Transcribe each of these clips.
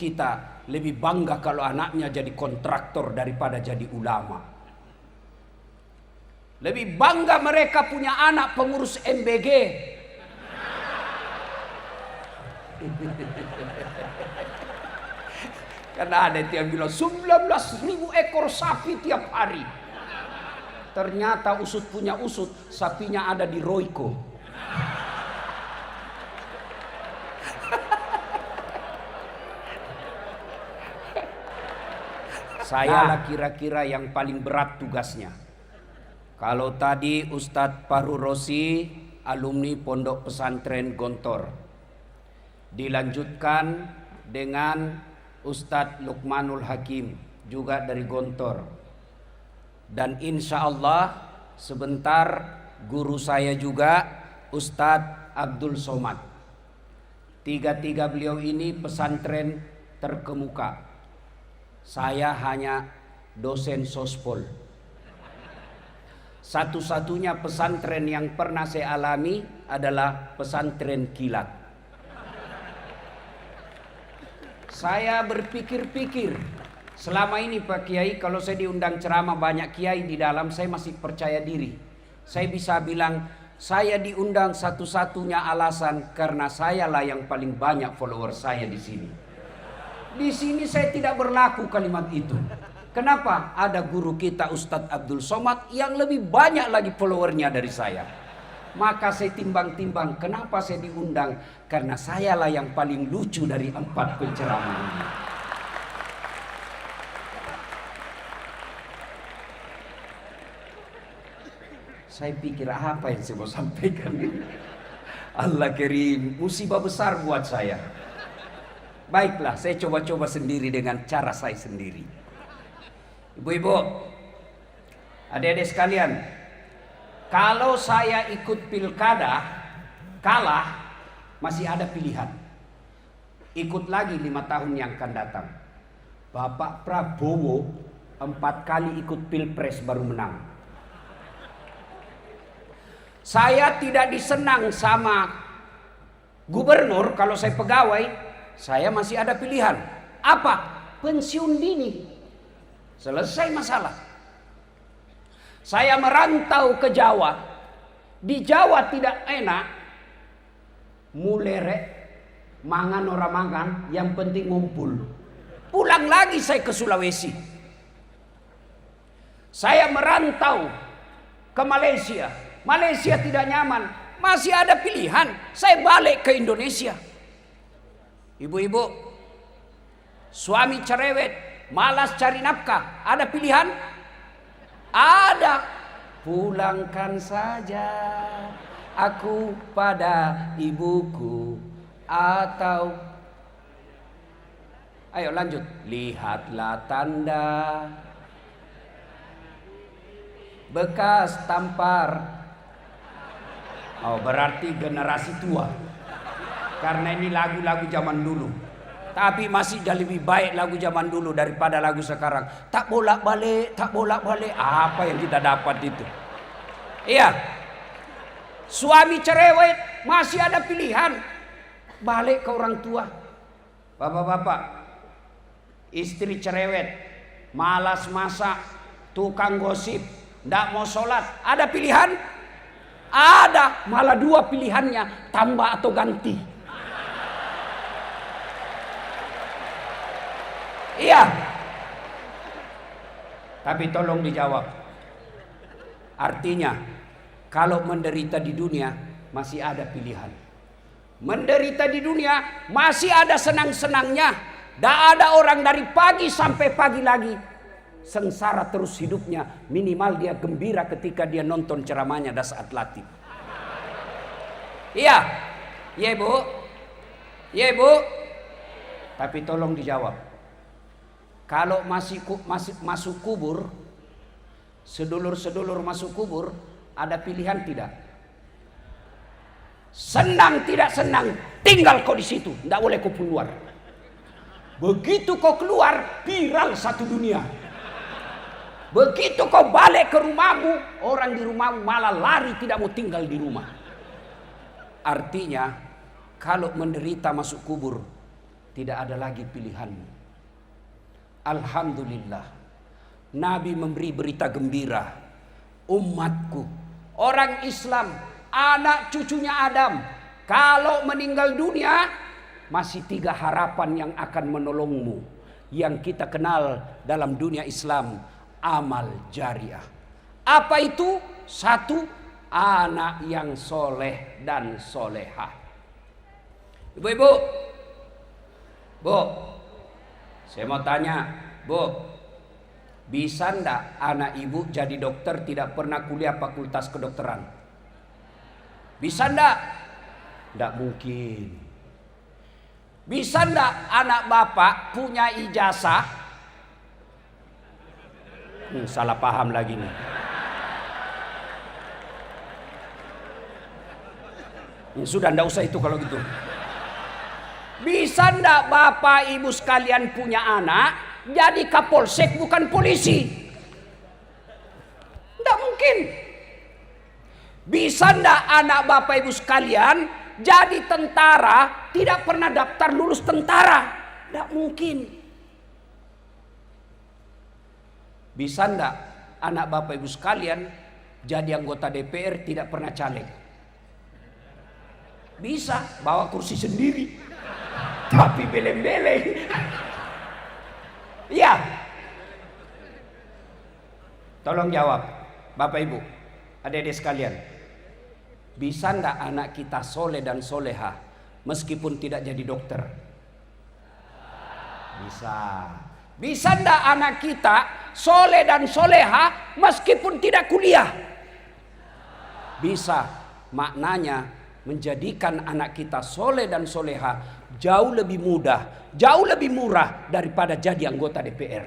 kita lebih bangga kalau anaknya jadi kontraktor daripada jadi ulama. Lebih bangga mereka punya anak pengurus MBG. Karena ada yang bilang 19.000 ekor sapi tiap hari. Ternyata usut punya usut, sapinya ada di Royco. Saya lah kira-kira yang paling berat tugasnya. Kalau tadi Ustadz Fahru Rosi, alumni Pondok Pesantren Gontor, dilanjutkan dengan Ustadz Luqmanul Hakim, juga dari Gontor. Dan insya Allah sebentar guru saya juga Ustadz Abdul Somad. Tiga-tiga beliau ini pesantren terkemuka. Saya hanya dosen sospol. Satu-satunya pesantren yang pernah saya alami adalah pesantren kilat. Saya berpikir-pikir, selama ini Pak Kiai, kalau saya diundang ceramah banyak kiai di dalam, saya masih percaya diri. Saya bisa bilang, saya diundang satu-satunya alasan karena sayalah yang paling banyak follower saya di sini. Di sini saya tidak berlaku kalimat itu. Kenapa? Ada guru kita Ustadz Abdul Somad yang lebih banyak lagi followernya dari saya. Maka saya timbang-timbang, kenapa saya diundang? Karena sayalah yang paling lucu dari 4 penceramah ini. Saya pikir apa yang saya mau sampaikan ini? Allah Karim, musibah besar buat saya. Baiklah, saya coba-coba sendiri dengan cara saya sendiri. Ibu-ibu, adik-adik sekalian, kalau saya ikut pilkada, kalah, masih ada pilihan. Ikut lagi 5 tahun yang akan datang. Bapak Prabowo 4 kali ikut pilpres baru menang. Saya tidak disenang sama gubernur kalau saya pegawai. Saya masih ada pilihan. Apa? Pensiun dini. Selesai masalah. Saya merantau ke Jawa. Di Jawa tidak enak. Mulere, mangan orang mangan, yang penting ngumpul. Pulang lagi saya ke Sulawesi. Saya merantau ke Malaysia. Malaysia tidak nyaman. Masih ada pilihan. Saya balik ke Indonesia. Ibu-ibu, suami cerewet, malas cari nafkah, ada pilihan? Ada. Pulangkan saja aku pada ibuku, atau ayo lanjut. Lihatlah tanda bekas tampar. Oh, berarti generasi tua. Karena ini lagu-lagu zaman dulu. Tapi masih lebih baik lagu zaman dulu daripada lagu sekarang. Tak bolak-balik, tak bolak-balik. Apa yang kita dapat itu? Iya. Suami cerewet, masih ada pilihan. Balik ke orang tua. Bapak-bapak, istri cerewet, malas masak, tukang gosip, tidak mau sholat. Ada pilihan? Ada. Malah 2 pilihannya, tambah atau ganti. Iya. Tapi tolong dijawab. Artinya, kalau menderita di dunia, masih ada pilihan. Menderita di dunia, masih ada senang-senangnya. Tidak ada orang dari pagi sampai pagi lagi sengsara terus hidupnya. Minimal dia gembira ketika dia nonton ceramahnya dan saat latih. Iya. Iya, Bu. Iya, Bu. Tapi tolong dijawab. Kalau masih masuk kubur, sedulur-sedulur masuk kubur, ada pilihan tidak? Senang tidak senang, tinggal kau di situ, tidak boleh kau keluar. Begitu kau keluar, viral satu dunia. Begitu kau balik ke rumahmu, orang di rumahmu malah lari tidak mau tinggal di rumah. Artinya, kalau menderita masuk kubur, tidak ada lagi pilihanmu. Alhamdulillah, Nabi memberi berita gembira. Umatku, orang Islam, anak cucunya Adam, kalau meninggal dunia masih 3 harapan yang akan menolongmu, yang kita kenal dalam dunia Islam, amal jariah. Apa itu? 1, anak yang soleh dan solehah. Ibu-ibu, Bu, saya mau tanya, Bu, bisa ndak anak ibu jadi dokter tidak pernah kuliah fakultas kedokteran? Bisa ndak? Ndak mungkin. Bisa ndak anak bapak punya ijazah? Salah paham lagi nih. Sudah ndak usah itu kalau gitu. Bisa ndak bapak ibu sekalian punya anak jadi kapolsek bukan polisi? Ndak mungkin. Bisa ndak anak bapak ibu sekalian jadi tentara tidak pernah daftar lulus tentara? Ndak mungkin. Bisa ndak anak bapak ibu sekalian jadi anggota DPR tidak pernah caleg? Bisa, bawa kursi sendiri, tapi beleng-beleng. Iya. Tolong jawab, Bapak Ibu, adik-adik sekalian. Bisa ndak anak kita soleh dan soleha meskipun tidak jadi dokter? Bisa. Bisa ndak anak kita soleh dan soleha meskipun tidak kuliah? Bisa. Maknanya menjadikan anak kita soleh dan soleha jauh lebih mudah, jauh lebih murah daripada jadi anggota DPR.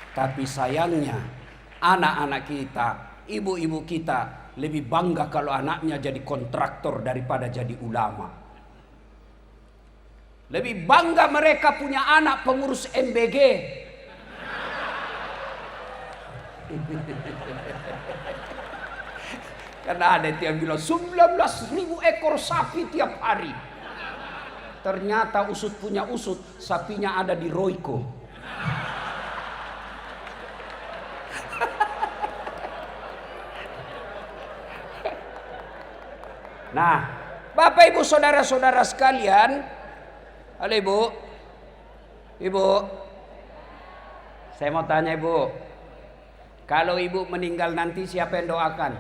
Tapi sayangnya anak-anak kita, ibu-ibu kita lebih bangga kalau anaknya jadi kontraktor daripada jadi ulama. Lebih bangga mereka punya anak pengurus MBG. Karena ada yang bilang 19.000 ekor sapi tiap hari. Ternyata usut punya usut, sapinya ada di Royco. Nah, Bapak Ibu saudara-saudara sekalian, halo Ibu, Ibu, saya mau tanya Ibu, kalau Ibu meninggal nanti siapa yang doakan?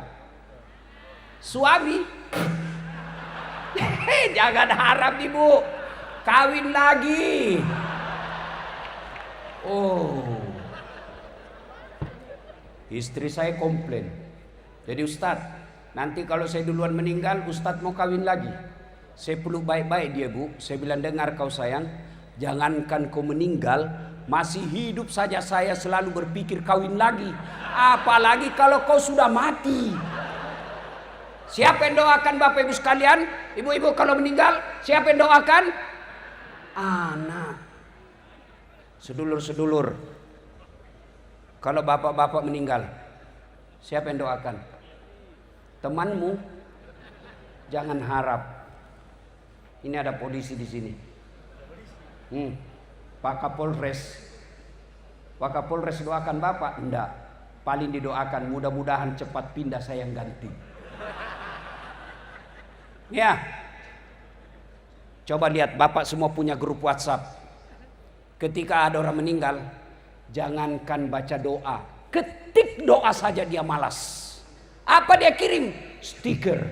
Suami? Jangan harap Ibu kawin lagi. Oh, istri saya komplain. Jadi Ustadz, nanti kalau saya duluan meninggal, Ustadz mau kawin lagi. Saya peluk baik-baik dia Bu. Saya bilang, dengar kau sayang, jangankan kau meninggal, masih hidup saja saya selalu berpikir kawin lagi. Apalagi kalau kau sudah mati. Siapa yang doakan Bapak Ibu sekalian? Ibu-ibu kalau meninggal, siapa yang doakan? Anak. Sedulur-sedulur, kalau bapak-bapak meninggal, siapa yang doakan? Temanmu. Jangan harap. Ini ada polisi di sini. Pak Kapolres. Pak Kapolres doakan bapak? Enggak. Paling didoakan mudah-mudahan cepat pindah saya yang ganti. Ya. Coba lihat, bapak semua punya grup WhatsApp. Ketika ada orang meninggal, jangankan baca doa, ketik doa saja dia malas. Apa dia kirim? Stiker.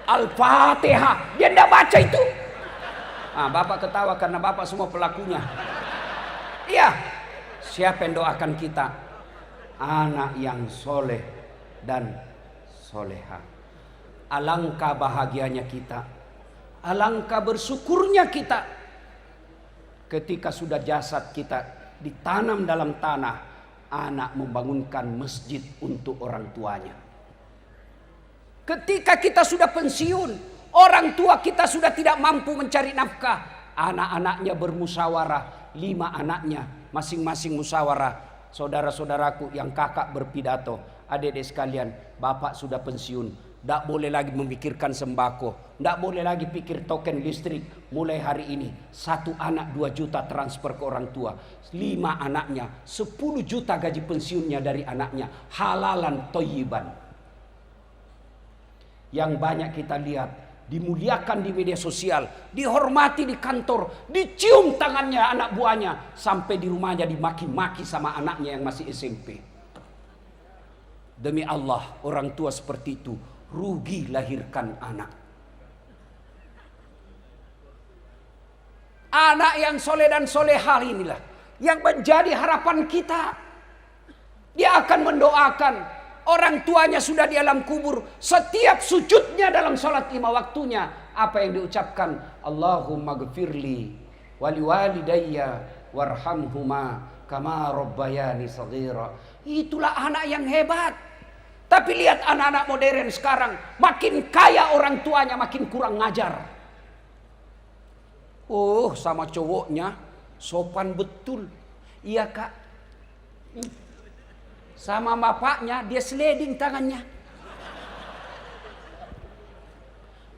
Al-Fatihah. Dia tidak baca itu. Bapak ketawa karena bapak semua pelakunya. Iya. Siapa yang doakan kita? Anak yang soleh dan soleha. Alangkah bahagianya kita. Alangkah bersyukurnya kita. Ketika sudah jasad kita ditanam dalam tanah, anak membangunkan masjid untuk orang tuanya. Ketika kita sudah pensiun, orang tua kita sudah tidak mampu mencari nafkah, anak-anaknya bermusyawarah, 5 anaknya masing-masing musyawarah, saudara-saudaraku yang kakak berpidato, adik-adik sekalian, bapak sudah pensiun. Tidak boleh lagi memikirkan sembako. Tidak boleh lagi pikir token listrik. Mulai hari ini 1 anak 2 juta transfer ke orang tua. 5 anaknya 10 juta gaji pensiunnya dari anaknya. Halalan thayyiban. Yang banyak kita lihat dimuliakan di media sosial, dihormati di kantor, dicium tangannya anak buahnya, sampai di rumahnya dimaki-maki sama anaknya yang masih SMP. Demi Allah, orang tua seperti itu rugi lahirkan anak. Anak yang soleh dan solehah inilah yang menjadi harapan kita. Dia akan mendoakan. Orang tuanya sudah di alam kubur. Setiap sujudnya dalam sholat 5 waktunya, apa yang diucapkan? Allahumma gfirli wali walidayya warhamhuma kama rabbayani saghira. Itulah anak yang hebat. Tapi lihat anak-anak modern sekarang, makin kaya orang tuanya makin kurang ngajar. Oh, sama cowoknya sopan betul. Iya kak. Sama bapaknya dia sliding tangannya.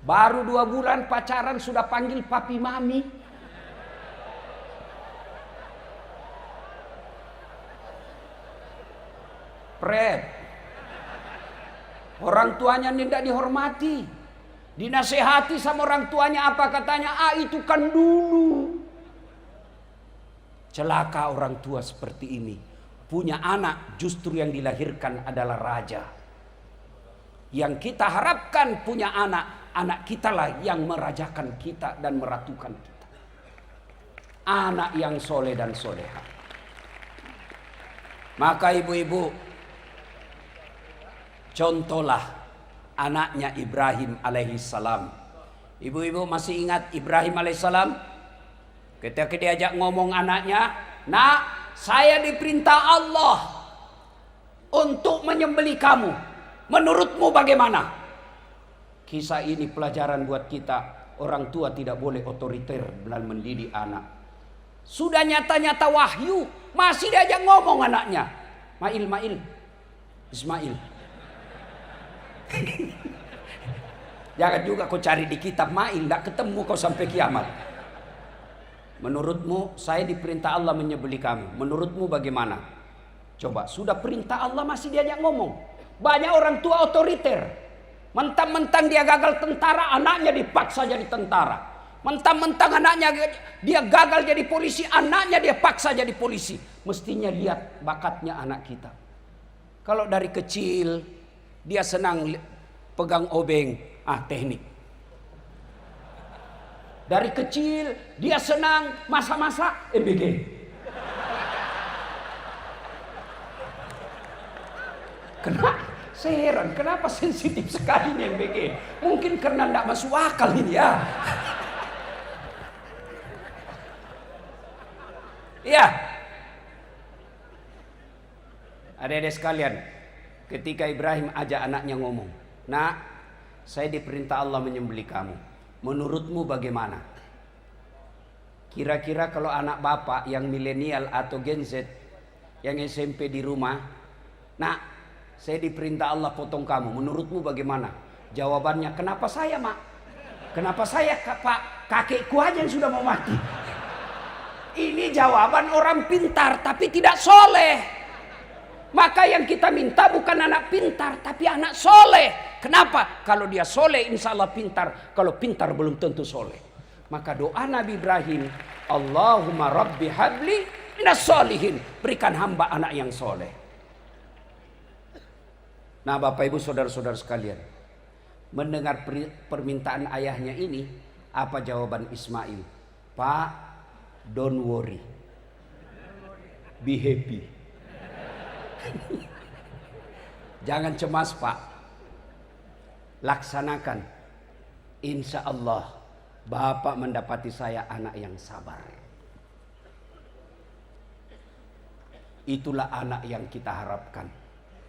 Baru 2 bulan pacaran sudah panggil papi mami. Pret. Orang tuanya tidak dihormati. Dinasehati sama orang tuanya, apa katanya? Itu kan dulu. Celaka orang tua seperti ini. Punya anak justru yang dilahirkan adalah raja. Yang kita harapkan punya anak, anak kita lah yang merajakan kita dan meratukan kita. Anak yang soleh dan soleha. Maka ibu-ibu, contohlah anaknya Ibrahim alaihissalam. Ibu-ibu masih ingat Ibrahim alaihissalam? Ketika diajak ngomong anaknya, nak, saya diperintah Allah untuk menyembelih kamu. Menurutmu bagaimana? Kisah ini pelajaran buat kita. Orang tua tidak boleh otoriter dalam mendidik anak. Sudah nyata-nyata wahyu, masih diajak ngomong anaknya. Mail, Ismail. Jangan juga kau cari di kitab Mail, tidak ketemu kau sampai kiamat. Menurutmu saya diperintah Allah menyembelih kamu. Menurutmu bagaimana? Coba, sudah perintah Allah masih diajak ngomong. Banyak orang tua otoriter. Mentang-mentang dia gagal tentara, anaknya dipaksa jadi tentara. Mentang-mentang anaknya dia gagal jadi polisi, anaknya dia paksa jadi polisi. Mestinya lihat bakatnya anak kita. Kalau dari kecil dia senang pegang obeng, teknik. Dari kecil dia senang masak-masak, MBG. Saya heran kenapa sensitif sekali nih MBG. Mungkin karena tidak masuk akal ini ya. Iya. Adik-adik sekalian, ketika Ibrahim ajak anaknya ngomong, nak, saya diperintah Allah menyembelih kamu. Menurutmu bagaimana? Kira-kira kalau anak bapak yang milenial atau Gen Z, yang SMP di rumah, nak, saya diperintah Allah potong kamu. Menurutmu bagaimana? Jawabannya, kenapa saya, mak? Kenapa saya, pak? Kakekku aja yang sudah mau mati. Ini jawaban orang pintar tapi tidak soleh. Maka yang kita minta bukan anak pintar tapi anak soleh. Kenapa? Kalau dia soleh insya Allah pintar. Kalau pintar belum tentu soleh. Maka doa Nabi Ibrahim, Allahumma rabbi habli minas solihin. Berikan hamba anak yang soleh. Nah Bapak Ibu saudara-saudara sekalian, mendengar permintaan ayahnya ini, apa jawaban Ismail? Pak, don't worry, be happy. Jangan cemas Pak, laksanakan. Insya Allah Bapak mendapati saya anak yang sabar. Itulah anak yang kita harapkan.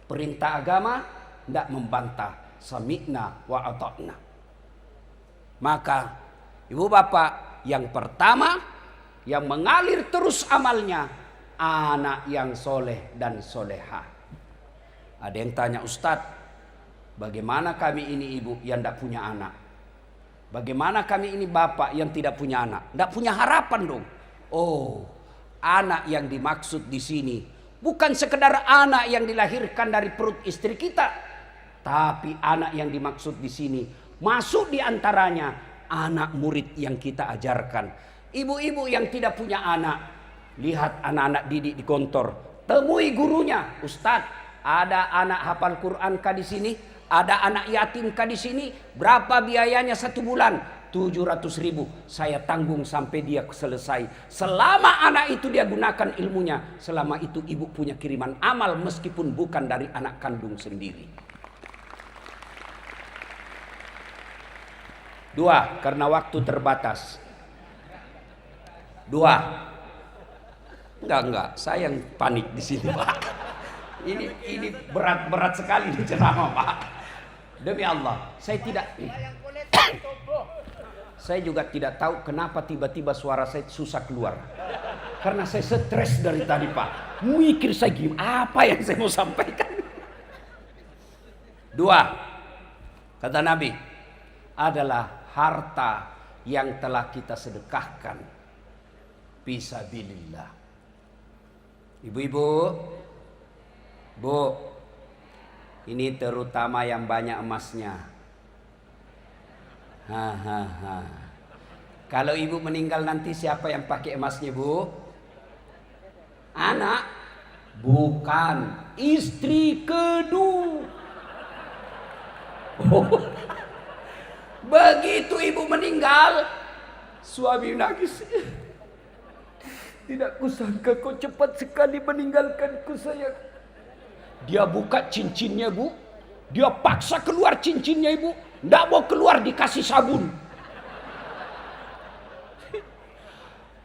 Perintah agama tidak membantah, sami'na wa ata'na. Maka ibu bapak yang pertama yang mengalir terus amalnya anak yang soleh dan soleha. Ada yang tanya, Ustadz, bagaimana kami ini ibu yang tidak punya anak? Bagaimana kami ini bapak yang tidak punya anak? Tidak punya harapan dong. Oh, anak yang dimaksud di sini bukan sekedar anak yang dilahirkan dari perut istri kita, tapi anak yang dimaksud di sini masuk di antaranya anak murid yang kita ajarkan. Ibu-ibu yang tidak punya anak, lihat anak-anak didik di kantor, temui gurunya, Ustadz, ada anak hafal Quran kah di sini? Ada anak yatim kah di sini? Berapa biayanya 1 bulan? 700.000. Saya tanggung sampai dia selesai. Selama anak itu dia gunakan ilmunya, selama itu ibu punya kiriman amal meskipun bukan dari anak kandung sendiri. 2, karena waktu terbatas. 2. Enggak, saya yang panik di sini, Pak. Ini berat sekali di ceramah, Pak. Demi Allah, saya juga tidak tahu kenapa tiba-tiba suara saya susah keluar. Karena saya stres dari tadi, Pak. Mikir saya gimana, apa yang saya mau sampaikan. 2, kata Nabi, adalah harta yang telah kita sedekahkan fisabilillah. Ibu-ibu, Bu, ini terutama yang banyak emasnya. Kalau ibu meninggal nanti siapa yang pakai emasnya, Bu? Anak? Bukan, istri kedua. Begitu ibu meninggal, suami nangis. Tidak kusangka kau cepat sekali meninggalkanku, sayang. Dia buka cincinnya, Bu. Dia paksa keluar cincinnya, Ibu. Tidak mau keluar, dikasih sabun.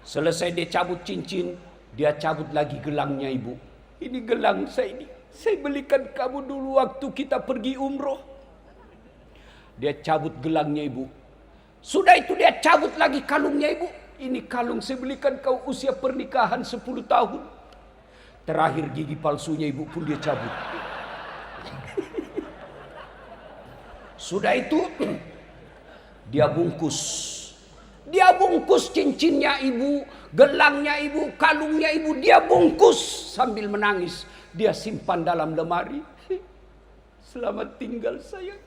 Selesai dia cabut cincin, dia cabut lagi gelangnya, Ibu. Ini gelang saya ini. Saya belikan kamu dulu waktu kita pergi umroh. Dia cabut gelangnya, Ibu. Sudah itu dia cabut lagi kalungnya, Ibu. Ini kalung saya belikan kau usia pernikahan 10 tahun. Terakhir gigi palsunya ibu pun dia cabut. Sudah itu dia bungkus. Dia bungkus cincinnya ibu, gelangnya ibu, kalungnya ibu, dia bungkus sambil menangis. Dia simpan dalam lemari. Selamat tinggal sayang.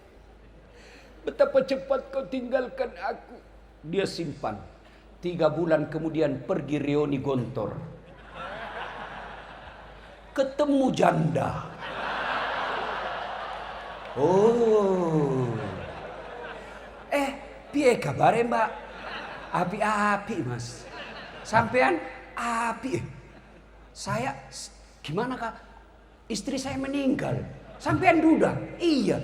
Betapa cepat kau tinggalkan aku. Dia simpan. 3 bulan kemudian pergi reuni Gontor. Ketemu janda. Oh. Piye kabare, Mbak? Api-api, Mas. Sampean api. Saya gimana, Kak? Istri saya meninggal. Sampean duda? Iya.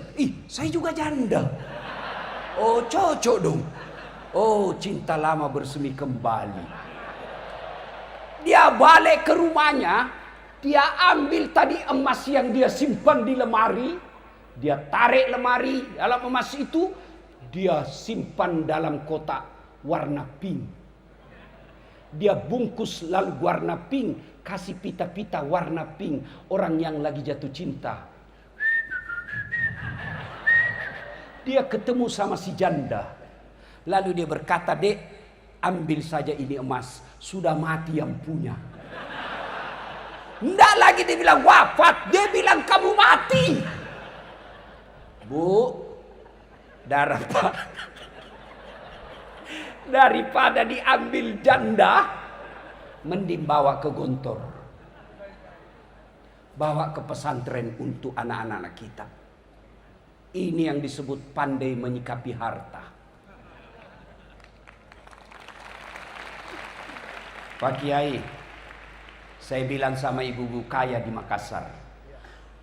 Saya juga janda. Oh, cocok dong. Oh, cinta lama bersemi kembali. Dia balik ke rumahnya. Dia ambil tadi emas yang dia simpan di lemari. Dia tarik lemari dalam emas itu. Dia simpan dalam kotak warna pink. Dia bungkus lalu warna pink. Kasih pita-pita warna pink. Orang yang lagi jatuh cinta. Dia ketemu sama si janda. Lalu dia berkata, Dek, ambil saja ini emas. Sudah mati yang punya. Nggak lagi dia bilang wafat, dia bilang kamu mati. Bu, daripada diambil janda, mending bawa ke Gontor. Bawa ke pesantren untuk anak-anak kita. Ini yang disebut pandai menyikapi harta. Pak Kiai, saya bilang sama ibu-ibu kaya di Makassar,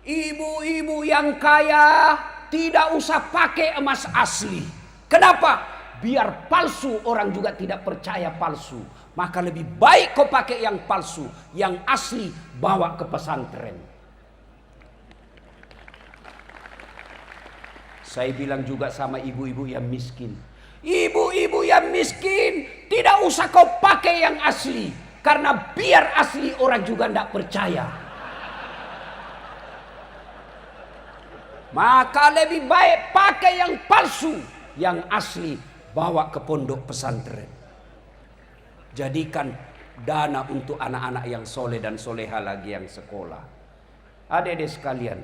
ibu-ibu yang kaya tidak usah pakai emas asli. Kenapa? Biar palsu orang juga tidak percaya palsu. Maka lebih baik kau pakai yang palsu, yang asli bawa ke pesantren. Saya bilang juga sama ibu-ibu yang miskin, ibu-ibu yang miskin tidak usah kau pakai yang asli. Karena biar asli orang juga tidak percaya. Maka lebih baik pakai yang palsu, yang asli bawa ke pondok pesantren. Jadikan dana untuk anak-anak yang soleh dan soleha lagi yang sekolah. Adik-adik sekalian,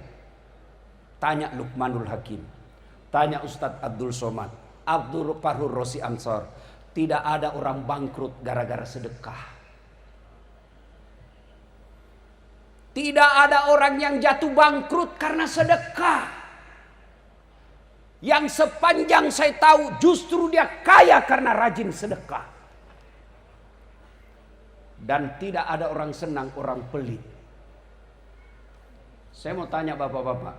tanya Luqmanul Hakim, tanya Ustadz Abdul Somad, Abdul Fahur Rosi Ansor. Tidak ada orang bangkrut gara-gara sedekah. Tidak ada orang yang jatuh bangkrut karena sedekah. Yang sepanjang saya tahu justru dia kaya karena rajin sedekah. Dan tidak ada orang senang orang pelit. Saya mau tanya bapak-bapak,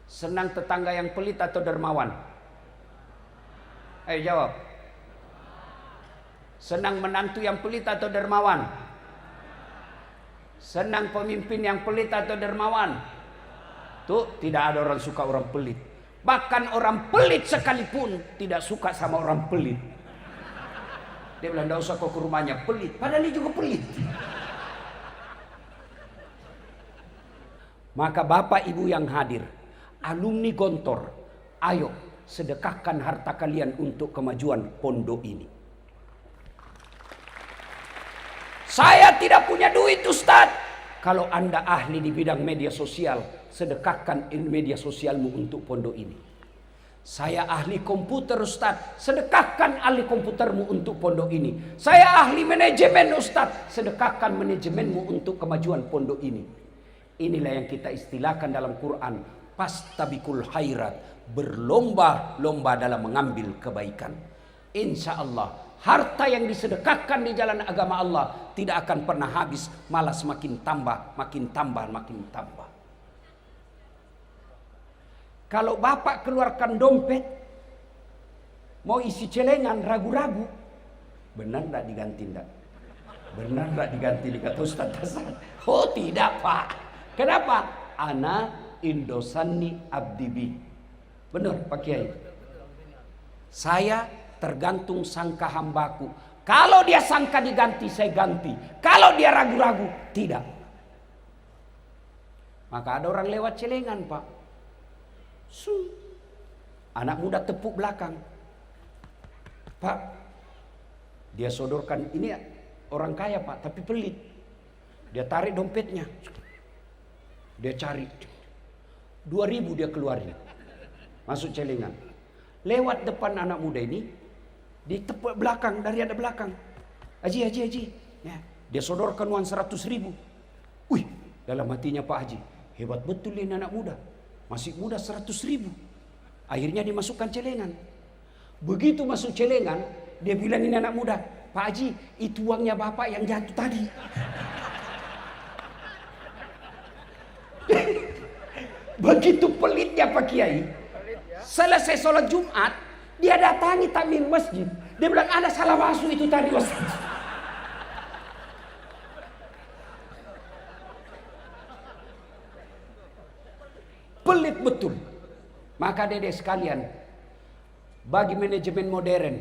senang tetangga yang pelit atau dermawan? Ayo jawab. Senang menantu yang pelit atau dermawan? Senang pemimpin yang pelit atau dermawan? Tuh, tidak ada orang suka orang pelit. Bahkan orang pelit sekalipun tidak suka sama orang pelit. Dia bilang, tidak usah kau ke rumahnya, pelit. Padahal dia juga pelit. Maka bapak ibu yang hadir, alumni Gontor, ayo sedekahkan harta kalian untuk kemajuan pondok ini. Saya tidak punya duit Ustaz. Kalau Anda ahli di bidang media sosial, sedekahkan media sosialmu untuk pondok ini. Saya ahli komputer Ustaz, sedekahkan ahli komputermu untuk pondok ini. Saya ahli manajemen Ustaz, sedekahkan manajemenmu untuk kemajuan pondok ini. Inilah yang kita istilahkan dalam Quran, pastabikul khairat, berlomba-lomba dalam mengambil kebaikan. Insya Allah harta yang disedekahkan di jalan agama Allah tidak akan pernah habis, malah semakin tambah, makin tambah, makin tambah. Kalau bapak keluarkan dompet, mau isi celengan, ragu-ragu, benar tidak diganti tidak? Benar tidak diganti, dikata Ustaz Hasan. Oh tidak pak. Kenapa? Ana indosani abdibi. Benar Pak Kiai. Saya tergantung sangka hambaku. Kalau dia sangka diganti, saya ganti. Kalau dia ragu-ragu, tidak. Maka ada orang lewat celengan pak. Anak muda tepuk belakang. Pak, dia sodorkan, ini orang kaya pak, tapi pelit. Dia tarik dompetnya, dia cari 2.000 dia keluarin, masuk celengan. Lewat depan anak muda ini, ditepuk belakang, dari ada belakang. Haji. Ya, dia sodorkan uang 100.000. Wih, dalam hatinya Pak Haji, hebat betul ini anak muda. Masih muda 100.000. Akhirnya dimasukkan celengan. Begitu masuk celengan, dia bilang ini anak muda, Pak Haji, itu uangnya bapak yang jatuh tadi. Begitu pelitnya Pak Kiai. Selesai sholat Jumat, dia datangi takmir masjid. Dia bilang ada salah masuk itu tadi Ustaz. Pelit betul. Maka dedek sekalian, bagi manajemen modern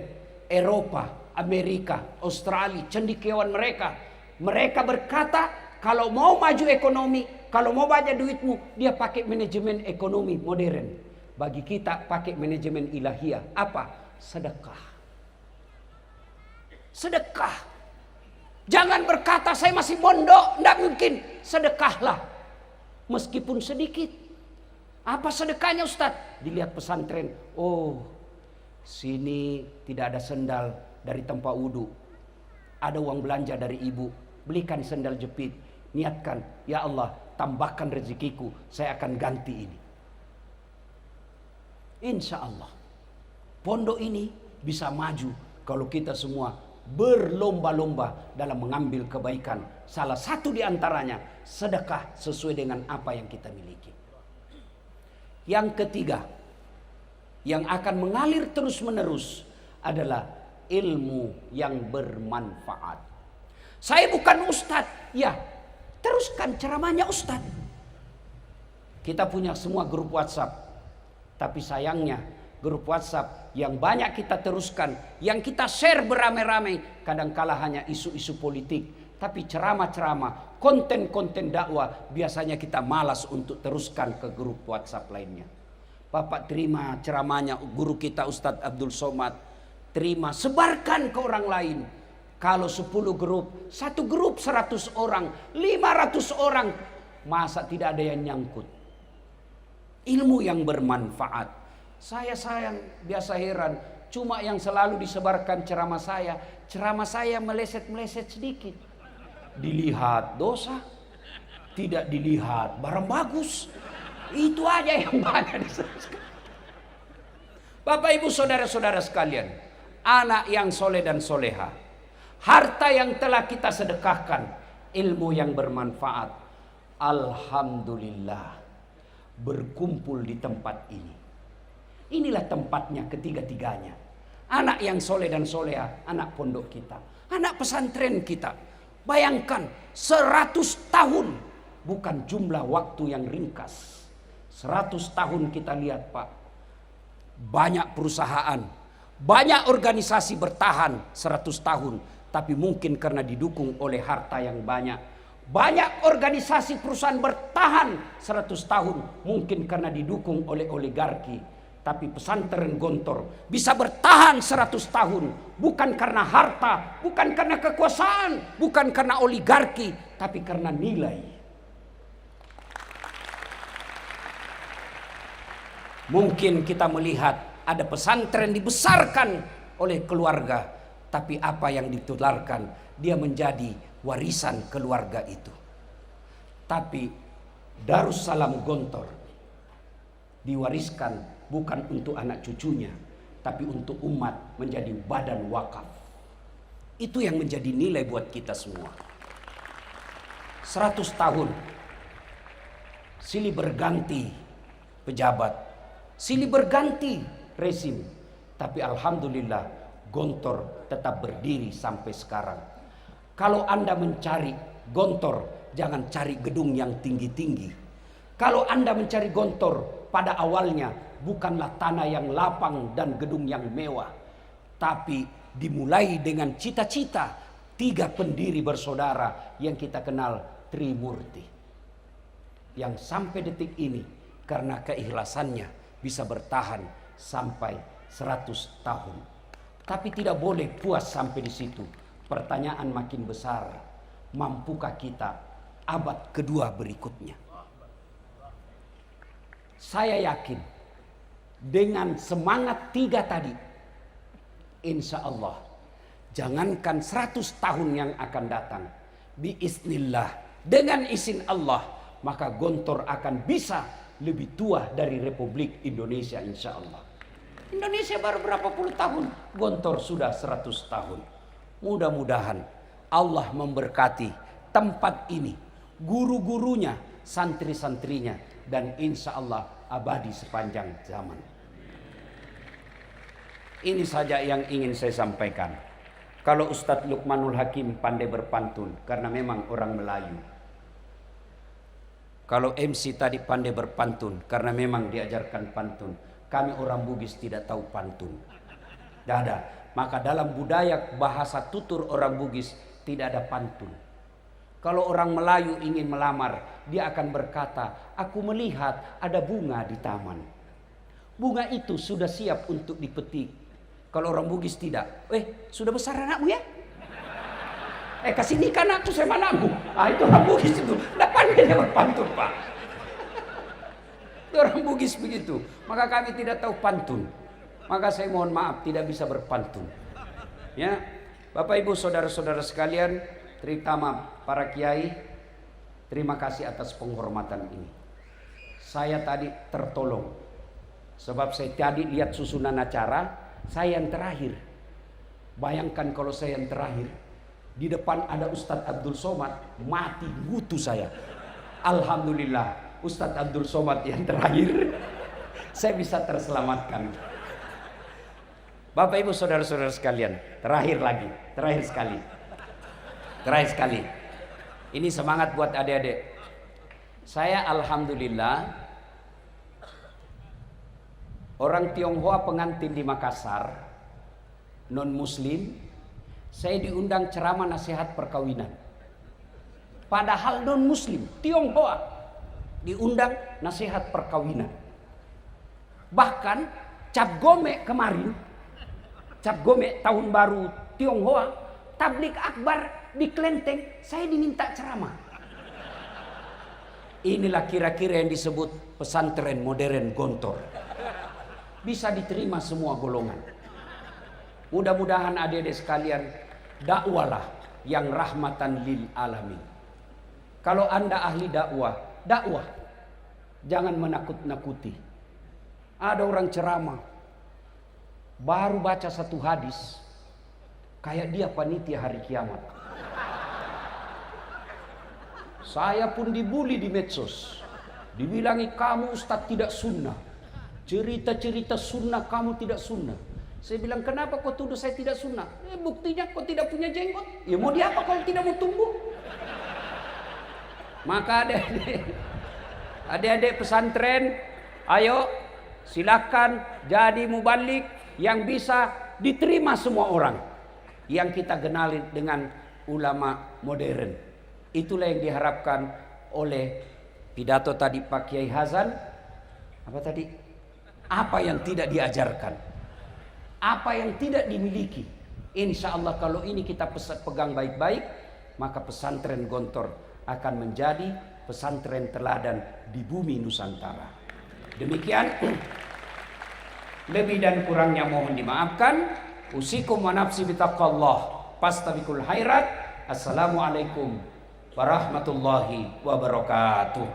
Eropa, Amerika, Australia, cendekiawan mereka berkata kalau mau maju ekonomi, kalau mau banyak duitmu, dia pakai manajemen ekonomi modern. Bagi kita pakai manajemen ilahiyah. Apa? Sedekah. Sedekah. Jangan berkata saya masih mondok, tidak mungkin. Sedekahlah, meskipun sedikit. Apa sedekahnya Ustaz? Dilihat pesantren. Oh, sini tidak ada sendal dari tempat wudhu. Ada uang belanja dari ibu. Belikan sendal jepit. Niatkan, ya Allah, tambahkan rezekiku. Saya akan ganti ini. Insya Allah, pondok ini bisa maju kalau kita semua berlomba-lomba dalam mengambil kebaikan. Salah satu di antaranya sedekah sesuai dengan apa yang kita miliki. Yang ketiga, yang akan mengalir terus-menerus adalah ilmu yang bermanfaat. Saya bukan ustadz, ya teruskan ceramahnya ustadz. Kita punya semua grup WhatsApp, tapi sayangnya grup WhatsApp yang banyak kita teruskan, yang kita share beramai-ramai, kadangkala hanya isu-isu politik, Tapi ceramah-ceramah, konten-konten dakwah biasanya kita malas untuk teruskan ke grup WhatsApp lainnya. Bapak terima ceramahnya guru kita Ustadz Abdul Somad, terima, sebarkan ke orang lain. Kalau 10 grup, satu grup 100 orang, 500 orang, masa tidak ada yang nyangkut? Ilmu yang bermanfaat. Saya sayang, biasa heran, cuma yang selalu disebarkan ceramah saya meleset-meleset sedikit. Dilihat dosa, tidak dilihat barang bagus. Itu aja yang banyak disebarkan. Bapak ibu saudara-saudara sekalian, anak yang soleh dan soleha, harta yang telah kita sedekahkan, ilmu yang bermanfaat, alhamdulillah berkumpul di tempat ini. Inilah tempatnya ketiga-tiganya. Anak yang soleh dan soleha, anak pondok kita, anak pesantren kita. Bayangkan 100 tahun, bukan jumlah waktu yang ringkas. 100 tahun kita lihat Pak, banyak perusahaan, banyak organisasi bertahan 100 tahun. Tapi mungkin karena didukung oleh harta yang banyak. Banyak organisasi perusahaan bertahan 100 tahun, mungkin karena didukung oleh oligarki. Tapi pesantren Gontor bisa bertahan 100 tahun, bukan karena harta, bukan karena kekuasaan, bukan karena oligarki, tapi karena nilai. Mungkin kita melihat ada pesantren dibesarkan oleh keluarga, tapi apa yang ditularkan, dia menjadi warisan keluarga itu. Tapi Darussalam Gontor diwariskan bukan untuk anak cucunya, tapi untuk umat, menjadi badan wakaf. Itu yang menjadi nilai buat kita semua. 100 tahun silih berganti pejabat, silih berganti rezim, tapi alhamdulillah Gontor tetap berdiri sampai sekarang. Kalau Anda mencari Gontor, jangan cari gedung yang tinggi-tinggi. Kalau Anda mencari Gontor, pada awalnya bukanlah tanah yang lapang dan gedung yang mewah, tapi dimulai dengan cita-cita 3 pendiri bersaudara yang kita kenal Trimurti, yang sampai detik ini karena keikhlasannya bisa bertahan sampai 100 tahun. Tapi tidak boleh puas sampai di situ. Pertanyaan makin besar, mampukah kita abad kedua berikutnya? Saya yakin dengan semangat 3 tadi, insya Allah, jangankan 100 tahun yang akan datang, biiznillah, dengan izin Allah, maka Gontor akan bisa lebih tua dari Republik Indonesia, insya Allah. Indonesia baru berapa puluh tahun, Gontor sudah 100 tahun. Mudah-mudahan Allah memberkati tempat ini, guru-gurunya, santri-santrinya, dan insya Allah abadi sepanjang zaman. Ini saja yang ingin saya sampaikan. Kalau Ustadz Luqmanul Hakim pandai berpantun, karena memang orang Melayu. Kalau MC tadi pandai berpantun, karena memang diajarkan pantun. Kami orang Bugis tidak tahu pantun. Tidak ada. Maka dalam budaya bahasa tutur orang Bugis tidak ada pantun. Kalau orang Melayu ingin melamar, dia akan berkata, aku melihat ada bunga di taman. Bunga itu sudah siap untuk dipetik. Kalau orang Bugis tidak. Sudah besar anakmu ya? Kasih nikah anakku sama anakmu. Itu orang Bugis itu. Tidak pandai dia berpantun Pak. Itu orang Bugis begitu. Maka kami tidak tahu pantun. Maka saya mohon maaf tidak bisa berpantun. Ya, Bapak Ibu saudara-saudara sekalian, terutama para kiai, terima kasih atas penghormatan ini. Saya tadi tertolong. Sebab saya tadi lihat susunan acara, saya yang terakhir. Bayangkan kalau saya yang terakhir, di depan ada Ustadz Abdul Somad, mati gutu saya. Alhamdulillah, Ustadz Abdul Somad yang terakhir, saya bisa terselamatkan. Bapak Ibu saudara-saudara sekalian, terakhir sekali. Ini semangat buat adik-adik. Saya alhamdulillah orang Tionghoa pengantin di Makassar, non muslim, saya diundang ceramah nasihat perkawinan. Padahal non muslim, Tionghoa, diundang nasihat perkawinan. Bahkan Cap Gome kemarin, Cap Gome tahun baru Tionghoa, tablik akbar di Klenteng, saya diminta ceramah. Inilah kira-kira yang disebut pesantren modern Gontor. Bisa diterima semua golongan. Mudah-mudahan adik-adik sekalian, dakwalah yang rahmatan lil alamin. Kalau Anda ahli dakwah, jangan menakut-nakuti. Ada orang ceramah, baru baca satu hadis, kayak dia panitia hari kiamat. Saya pun dibully di medsos. Dibilangi kamu ustaz tidak sunnah. Cerita-cerita sunnah kamu tidak sunnah. Saya bilang, kenapa kau tuduh saya tidak sunnah? Buktinya kau tidak punya jenggot. Ya mau diapa kalau tidak mau tumbuh? Maka adik-adik pesantren, ayo silakan jadi mubalik yang bisa diterima semua orang. Yang kita kenali dengan ulama modern. Itulah yang diharapkan oleh pidato tadi Pak Kiai Hazan. Apa tadi? Apa yang tidak diajarkan? Apa yang tidak dimiliki? Insya Allah kalau ini kita pegang baik-baik, maka pesantren Gontor akan menjadi pesantren teladan di bumi Nusantara. Demikian, lebih dan kurangnya mohon dimaafkan. Usikum wa nafsi bitaqallah, pastabikul khairat. Assalamualaikum warahmatullahi wabarakatuh.